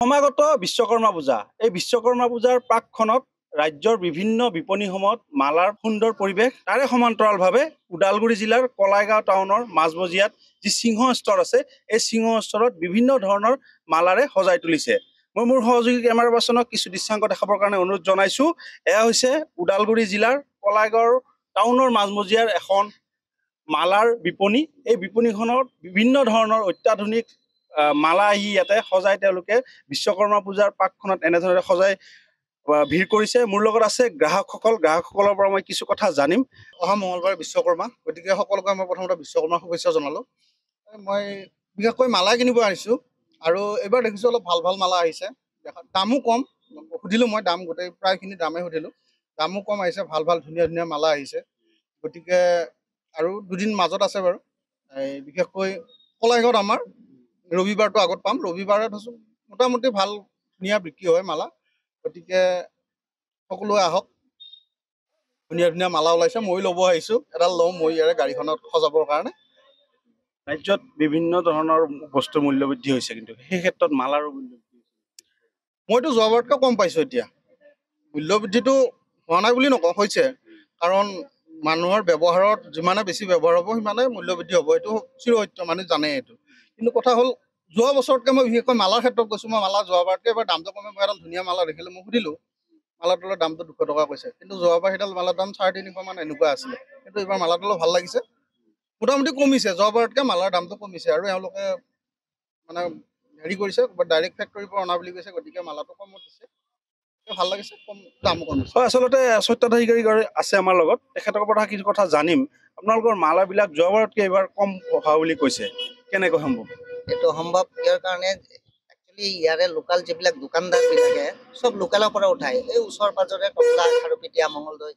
সমাগত বিশ্বকৰ্মা পূজা এই বিশ্বকৰ্মা পূজাৰ প্ৰাকখনত ৰাজ্যৰ বিভিন্ন বিপণীসমূহত মালাৰ সুন্দৰ পৰিৱেশ তাৰে সমান্তৰালভাৱে ওদালগুৰি জিলাৰ কলাইগাঁও টাউনৰ মাজমজিয়াত যি সিংহ ষ্টৰ আছে এই সিংহ ষ্টৰত বিভিন্ন ধৰণৰ মালাৰে সজাই তুলিছে মই মোৰ সহযোগী কেমেৰা পাৰ্চনক কিছু দৃশ্যাংক দেখাবৰ কাৰণে অনুৰোধ জনাইছো এয়া হৈছে ওদালগুৰি জিলাৰ কলাইগাঁও টাউনৰ মাজমজিয়াৰ এখন মালাৰ বিপণী এই বিপণীখনত বিভিন্ন ধৰণৰ অত্যাধুনিক মালা আহি ইয়াতে সজাই তেওঁলোকে বিশ্বকৰ্মা পূজাৰ প্ৰাকখনত এনেধৰণে সজাই ভিৰ কৰিছে মোৰ লগত আছে গ্ৰাহকসকলৰ পৰা মই কিছু কথা জানিম অহা মঙলবাৰে বিশ্বকৰ্মা গতিকে সকলোকে মই প্ৰথমতে বিশ্বকৰ্মাৰ শুভেচ্ছা জনালোঁ মই বিশেষকৈ মালা কিনিব আহিছোঁ আৰু এইবাৰ দেখিছোঁ অলপ ভাল ভাল মালা আহিছে দামো কম সুধিলোঁ মই দাম গোটেই প্ৰায়খিনি দামেই সুধিলোঁ দামো কম আহিছে ভাল ভাল ধুনীয়া ধুনীয়া মালা আহিছে গতিকে আৰু দুদিন মাজত আছে বাৰু বিশেষকৈ কলাইগাঁৱত আমাৰ ৰবিবাৰটো আগত পাম ৰবিবাৰে ধৰক মোটামুটি ভাল ধুনীয়া বিক্ৰী হয় মালা গতিকে সকলোৱে আহক ধুনীয়া ধুনীয়া মালা ওলাইছে মই ল'ব আহিছোঁ এডাল লওঁ মই ইয়াৰে গাড়ীখনত সজাবৰ কাৰণে ৰাজ্যত বিভিন্ন ধৰণৰ বস্তুৰ মূল্য বৃদ্ধি হৈছে কিন্তু সেই ক্ষেত্ৰত মালাৰো মূল্য মইতো যোৱাবাৰতকৈ কম পাইছোঁ এতিয়া মূল্য বৃদ্ধিটো হোৱা নাই বুলি নকওঁ হৈছে কাৰণ মানুহৰ ব্যৱহাৰত যিমানে বেছি ব্যৱহাৰ হ'ব সিমানে মূল্য বৃদ্ধি হ'ব এইটো চিৰসত্য মানে জানে এইটো কিন্তু কথা হ'ল যোৱা বছৰতকৈ মই বিশেষকৈ মালাৰ ক্ষেত্ৰত কৈছোঁ মই মালা যোৱাবাৰতকৈ এবাৰ দামটো কমে মই এডাল ধুনীয়া মালা দেখিলোঁ মই সুধিলোঁ মালাটোৰ দামটো 200 টকা কৈছে কিন্তু যোৱাবাৰ সেইডাল মালাৰ দাম 350 মান এনেকুৱা আছিলে কিন্তু এইবাৰ মালাটো ভাল লাগিছে মোটামুটি কমিছে যোৱাবাৰতকৈ মালাৰ দামটো কমিছে আৰু এওঁলোকে মানে হেৰি কৰিছে ডাইৰেক্ট ফেক্টৰীৰ পৰা অনা বুলি কৈছে গতিকে মালাটো কমত দিছে ভাল লাগিছে কম দামো কমিছে আচলতে স্বত্বাধিকাৰী আছে আমাৰ লগত তেখেতৰ পৰা কিছু কথা জানিম আপোনালোকৰ মালাবিলাক যোৱাবাৰতকৈ এইবাৰ কম হোৱা বুলি কৈছে কেনেকৈ সম্ভৱ এইটো সম্ভৱ ইয়াৰ কাৰণে একচুৱেলি ইয়াৰে লোকেল যিবিলাক দোকানদাৰবিলাকে চব লোকেলৰ পৰা উঠায় এই ওচৰ পাজৰে কমলা খাৰুপেটীয়া মঙলদৈ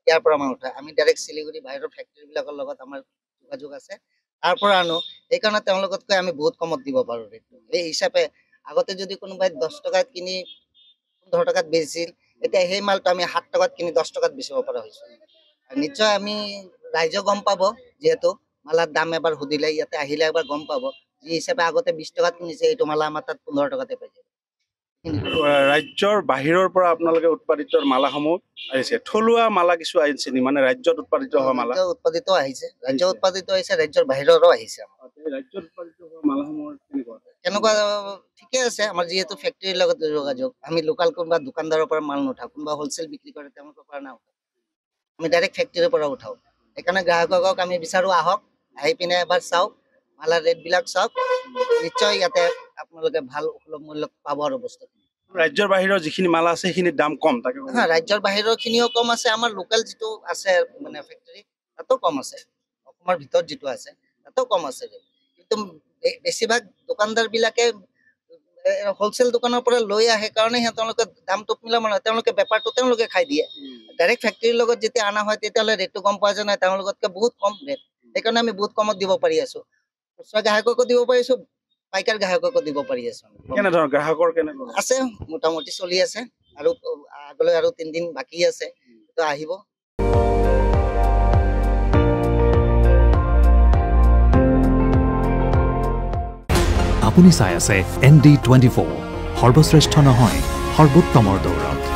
ইয়াৰ পৰা আমাৰ উঠায় আমি ডাইৰেক্ট শিলিগুৰি বাহিৰৰ ফেক্টৰীবিলাকৰ লগত আমাৰ যোগাযোগ আছে তাৰ পৰা আনো সেইকাৰণে তেওঁলোকতকৈ আমি বহুত কমত দিব পাৰোঁ ৰেটটো এই হিচাপে আগতে যদি কোনোবাই 10 টকাত কিনি 15 টকাত বেচিছিল এতিয়া সেই মালটো আমি 7 টকাত কিনি 10 টকাত বেচিব পৰা হৈছোঁ নিশ্চয় আমি ৰাইজে গম পাব যিহেতু মালাৰ দাম এবাৰ সুধিলে ইয়াতে আহিলে এবাৰ গম পাব যি হিচাপে আগতে 20 টকাত কিনিছে এইটো মালা আমাৰ তাত 15 টকাতে পাই যায় ৰাজ্যৰ বাহিৰৰ পৰা আপোনালোকে উৎপাদিত মালাসমূহ আহিছে থলুৱা মালা কিছু আহিছে নি মানে ৰাজ্যত উৎপাদিত হোৱা মালা উৎপাদিত আহিছে ৰাজ্যত উৎপাদিত হৈছে ৰাজ্যৰ বাহিৰৰো আহিছে ৰাজ্যত উৎপাদিত হোৱা মালাসমূহৰ কেনেকুৱা ঠিকে আছে আমাৰ যিহেতু ফেক্টৰীৰ লগত যোগাযোগ আমি লোকেল কোনোবা দোকানদাৰৰ পৰা মাল নুঠাওঁ কোনোবা হ'লচেল বিক্ৰী কৰে তেওঁলোকৰ পৰা নাউঠাওঁ আমি ডাইৰেক্ট ফেক্টৰীৰ পৰা উঠাওঁ সেইকাৰণে গ্ৰাহকক আমি বিচাৰোঁ আহক আহি পিনে এবাৰ চাওক মালাৰ ৰেটবিলাক চাওক নিশ্চয় ইয়াতে আপোনালোকে ভাল সুলভ মূল্য পাব আৰু বস্তু ৰাজ্যৰ বাহিৰৰ যিখিনি মালা আছে সেইখিনিৰ দাম কম তাকে ৰাজ্যৰ বাহিৰৰ খিনিও কম আছে আমাৰ লোকেল যিটো আছে মানে ফেক্টৰী তাতো কম আছে অসমৰ ভিতৰত যিটো আছে তাতো কম আছে কিন্তু বেছিভাগ দোকানদাৰবিলাকে হ'লচেল দোকানৰ পৰা লৈ আহে কাৰণে তেওঁলোকে দামটো মিলাব নোৱাৰে তেওঁলোকে বেপাৰটো তেওঁলোকে খাই দিয়ে ডাইৰেক্ট ফেক্টৰীৰ লগত যেতিয়া অনা হয় তেতিয়াহ'লে ৰেটটো গম পোৱা যায় নাই তেওঁলোকতকৈ বহুত কম ৰেট সেইকাৰণে আমি বহুত কমত দিব পাৰি আছোঁ খুচৰা গ্ৰাহককো দিব পাৰিছোঁ পাইকাৰ গ্ৰাহককো দিব পাৰি আছোঁ কেনেধৰণৰ গ্ৰাহকৰ কেনেকুৱা আছে মোটামুটি চলি আছে আৰু আগলৈ আৰু 3 দিন বাকী আছে তো আহিব আপুনি চাই আছে ND24 সৰ্বশ্ৰেষ্ঠ নহয় সৰ্বোত্তমৰ দৌৰত